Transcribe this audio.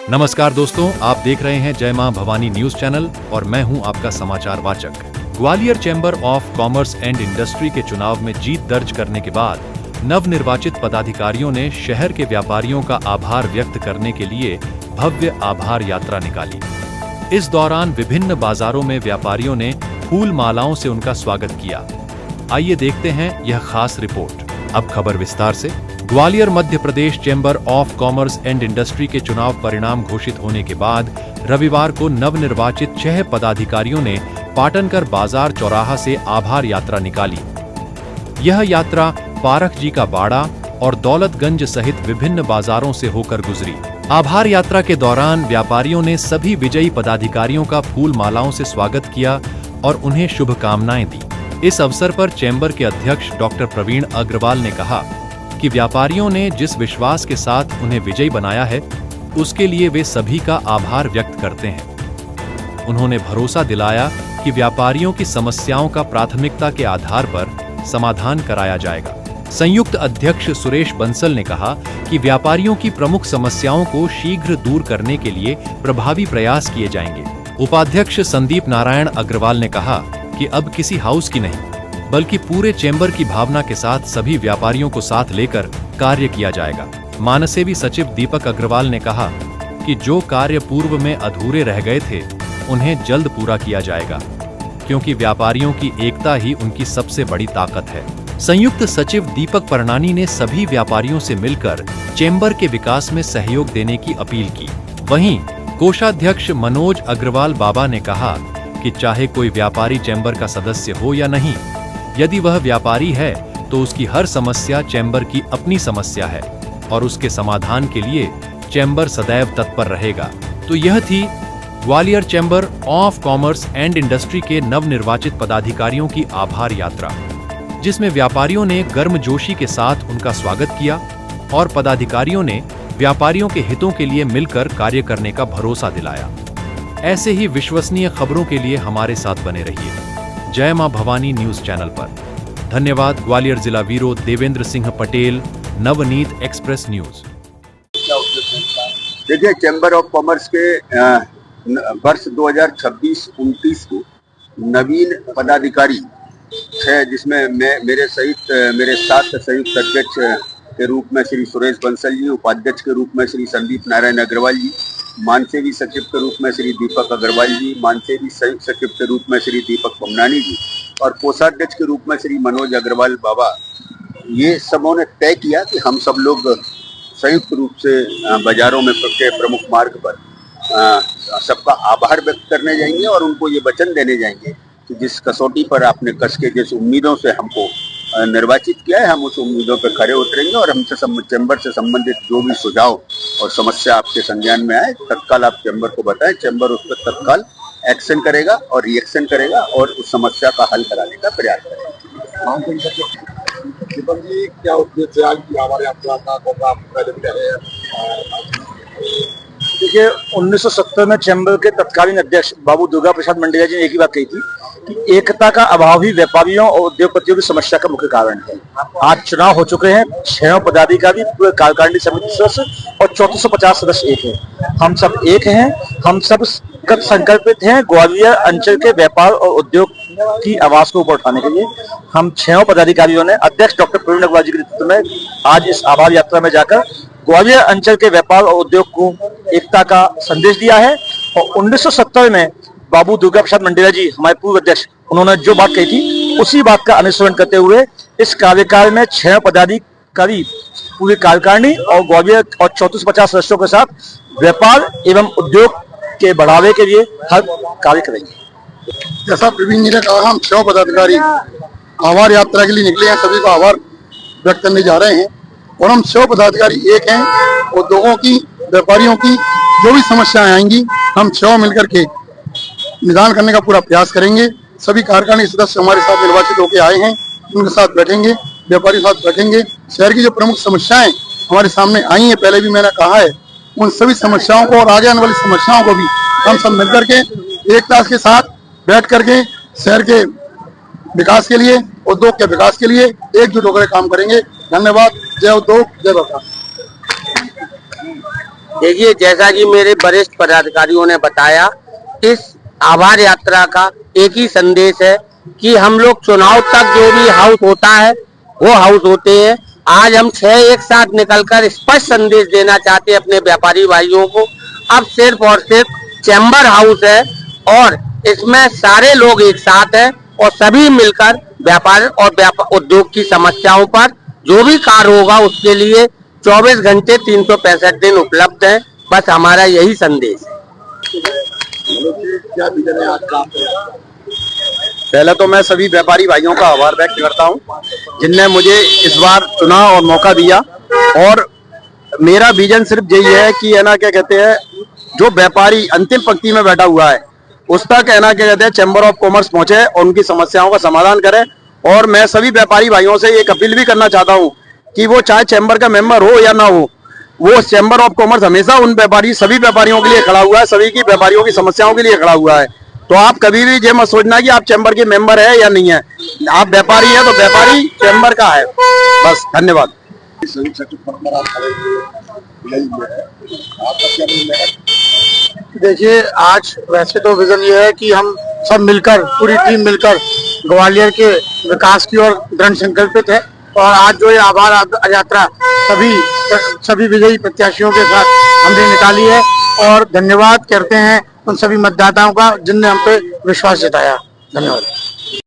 नमस्कार दोस्तों, आप देख रहे हैं जय मां भवानी न्यूज चैनल और मैं हूं आपका समाचार वाचक। Gwalior chamber of commerce and industry के चुनाव में जीत दर्ज करने के बाद नवनिर्वाचित पदाधिकारियों ने शहर के व्यापारियों का आभार व्यक्त करने के लिए भव्य आभार यात्रा निकाली। इस दौरान विभिन्न बाजारों में व्यापारियों ने फूल मालाओं से उनका स्वागत किया। आइए देखते हैं यह खास रिपोर्ट। अब खबर विस्तार से। Gwalior Madhya Pradesh chamber of commerce and industry के चुनाव परिणाम घोषित होने के बाद रविवार को नवनिर्वाचित 6 पदाधिकारियों ने पाटनकर बाजार चौराहा से आभार यात्रा निकाली। यह यात्रा पारख जी का बाड़ा और दौलतगंज सहित विभिन्न बाजारों से होकर गुजरी। आभार यात्रा के दौरान व्यापारियों ने सभी विजयी पदाधिकारियों का फूल मालाओं से स्वागत किया और उन्हें शुभकामनाएं दी। इस अवसर पर चैम्बर के अध्यक्ष डॉक्टर प्रवीण अग्रवाल ने कहा कि व्यापारियों ने जिस विश्वास के साथ उन्हें विजयी बनाया है, उसके लिए वे सभी का आभार व्यक्त करते हैं। उन्होंने भरोसा दिलाया कि व्यापारियों की समस्याओं का प्राथमिकता के आधार पर समाधान कराया जाएगा। संयुक्त अध्यक्ष सुरेश बंसल ने कहा कि व्यापारियों की प्रमुख समस्याओं को शीघ्र दूर करने के लिए प्रभावी प्रयास किए जाएंगे। उपाध्यक्ष संदीप नारायण अग्रवाल ने कहा कि अब किसी हाउस की नहीं, बल्कि पूरे चैम्बर की भावना के साथ सभी व्यापारियों को साथ लेकर कार्य किया जाएगा। मानसेवी सचिव दीपक अग्रवाल ने कहा कि जो कार्य पूर्व में अधूरे रह गए थे, उन्हें जल्द पूरा किया जाएगा, क्योंकि व्यापारियों की एकता ही उनकी सबसे बड़ी ताकत है। संयुक्त सचिव दीपक परनानी ने सभी व्यापारियों से मिलकर चैम्बर के विकास में सहयोग देने की अपील की। वहीं कोषाध्यक्ष मनोज अग्रवाल बाबा ने कहा कि चाहे कोई व्यापारी चैम्बर का सदस्य हो या नहीं, यदि वह व्यापारी है तो उसकी हर समस्या चैम्बर की अपनी समस्या है और उसके समाधान के लिए चैम्बर सदैव तत्पर रहेगा। तो यह थी Gwalior chamber of commerce and industry के नवनिर्वाचित पदाधिकारियों की आभार यात्रा, जिसमें व्यापारियों ने गर्मजोशी के साथ उनका स्वागत किया और पदाधिकारियों ने व्यापारियों के हितों के लिए मिलकर कार्य करने का भरोसा दिलाया। ऐसे ही विश्वसनीय खबरों के लिए हमारे साथ बने रहिए जय मां भवानी न्यूज चैनल पर। धन्यवाद। ग्वालियर जिला bureau Devendra Singh Patel, Navneet express news. देखिए, चैम्बर ऑफ कॉमर्स के वर्ष 2026-29 को नवीन पदाधिकारी है, जिसमें मेरे साथ संयुक्त अध्यक्ष के रूप में श्री सुरेश बंसल जी, उपाध्यक्ष के रूप में श्री संदीप नारायण अग्रवाल जी, मानसेवी सचिव के रूप में श्री दीपक अग्रवाल जी, मानसेवी संयुक्त सचिव के रूप में श्री दीपक पमनानी जी और कोषाध्यक्ष के रूप में श्री मनोज अग्रवाल बाबा, ये सबों ने तय किया कि हम सब लोग संयुक्त रूप से बाजारों में के प्रमुख मार्ग पर सबका आभार व्यक्त करने जाएंगे और उनको ये वचन देने जाएंगे कि जिस कसौटी पर आपने कस के जिस उम्मीदों से हमको निर्वाचित किया है, हम उस उम्मीदों पर खरे उतरेंगे और हमसे चैम्बर से संबंधित जो भी सुझाव और समस्या आपके संज्ञान में आए, तत्काल आप चैम्बर को बताएं। चैम्बर उस पर तत्काल एक्शन करेगा और रिएक्शन करेगा और उस समस्या का हल कराने का प्रयास करेगा। दीपक जी, क्या उद्देश्य आज की हमारे यात्रा का? देखिए, 1970 में चैम्बर के तत्कालीन अध्यक्ष बाबू दुर्गा प्रसाद मंडेला जी ने एक ही बात कही थी कि एकता का अभाव ही व्यापारियों और उद्योगपतियों की समस्या का मुख्य कारण है। आज चुनाव हो चुके हैं, 6 पदाधिकारी, पूरे कार्यकारिणी समिति सदस्य और 3450 सदस्य एक है। हम सब एक हैं, हम सब संकल्पित हैं ग्वालियर अंचल के व्यापार और उद्योग की आवाज को ऊपर उठाने के लिए। हम 6 पदाधिकारियों ने अध्यक्ष डॉक्टर प्रवीण अग्रवाल जी के नेतृत्व में आज इस आभार यात्रा में जाकर ग्वालियर अंचल के व्यापार और उद्योग को एकता का संदेश दिया है। और 1970 में बाबू दुर्गा प्रसाद मंडेला जी, हमारे पूर्व अध्यक्ष, उन्होंने जो बात कही थी उसी बात का अनुसरण करते हुए इस कार्यकाल में 6 पदाधिकारी पूरी कार्यकारिणी और ग्वालियर और 3450 सदस्यों के साथ व्यापार एवं उद्योग के बढ़ावे के लिए हर कार्य करेंगे। जैसा प्रवीण जी ने कहा, हम 6 पदाधिकारी आभार यात्रा के लिए निकले हैं, सभी को आभार व्यक्त करने जा रहे हैं और हम 6 पदाधिकारी एक हैं। उद्योगों की, व्यापारियों की जो भी समस्याएं आएंगी, हम 6 मिलकर के निदान करने का पूरा प्रयास करेंगे। सभी कार्यकारिणी सदस्य हमारे साथ निर्वाचित होकर आए हैं, उनके साथ बैठेंगे, व्यापारी साथ बैठेंगे। शहर की जो प्रमुख समस्याएं हमारे सामने आई हैं, पहले भी मैंने कहा है, उन सभी समस्याओं को और आगे आने वाली समस्याओं को भी हम सब मिलकर के एकता के साथ बैठ करके शहर के विकास के लिए, उद्योग के विकास के लिए एकजुट होकर काम करेंगे। धन्यवाद। जय उद्योग, जय व्यापार। देखिए, जैसा कि मेरे वरिष्ठ पदाधिकारियों ने बताया, इस आभार यात्रा का एक ही संदेश है कि हम लोग चुनाव तक जो भी हाउस होता है वो हाउस होते हैं। आज हम 6 एक साथ निकलकर स्पष्ट संदेश देना चाहते हैं अपने व्यापारी भाइयों को। अब सिर्फ और सिर्फ चैम्बर हाउस है और इसमें सारे लोग एक साथ हैं और सभी मिलकर व्यापार और उद्योग की समस्याओं पर जो भी कार्य होगा उसके लिए 24 घंटे 365 दिन उपलब्ध है। बस हमारा यही संदेश है। पहले तो मैं सभी व्यापारी भाइयों का आभार व्यक्त करता हूं जिनने मुझे इस बार चुना और मौका दिया। और मेरा विजन सिर्फ यही है कि है ना, क्या कहते हैं, जो व्यापारी अंतिम पंक्ति में बैठा हुआ है उस तक है ना, क्या कहते हैं, चैम्बर ऑफ कॉमर्स पहुंचे और उनकी समस्याओं का समाधान करे। और मैं सभी व्यापारी भाइयों से एक अपील भी करना चाहता हूं कि वो चाहे चैम्बर का मेंबर हो या ना हो, वो चैम्बर ऑफ कॉमर्स हमेशा उन सभी व्यापारियों के लिए खड़ा हुआ है, सभी की व्यापारियों की समस्याओं के लिए खड़ा हुआ है। तो आप कभी भी ये मत सोचना कि आप चैम्बर के मेंबर है या नहीं है। आप व्यापारी है तो व्यापारी चैम्बर का है। बस, धन्यवाद। देखिए, आज वैसे तो विजन ये है कि हम सब मिलकर, पूरी टीम मिलकर ग्वालियर के विकास की ओर दृढ़ संकल्पित है। और आज जो ये आभार यात्रा सभी विजयी प्रत्याशियों के साथ हमने निकाली है और धन्यवाद करते हैं उन सभी मतदाताओं का जिनने हम पे विश्वास जताया। धन्यवाद।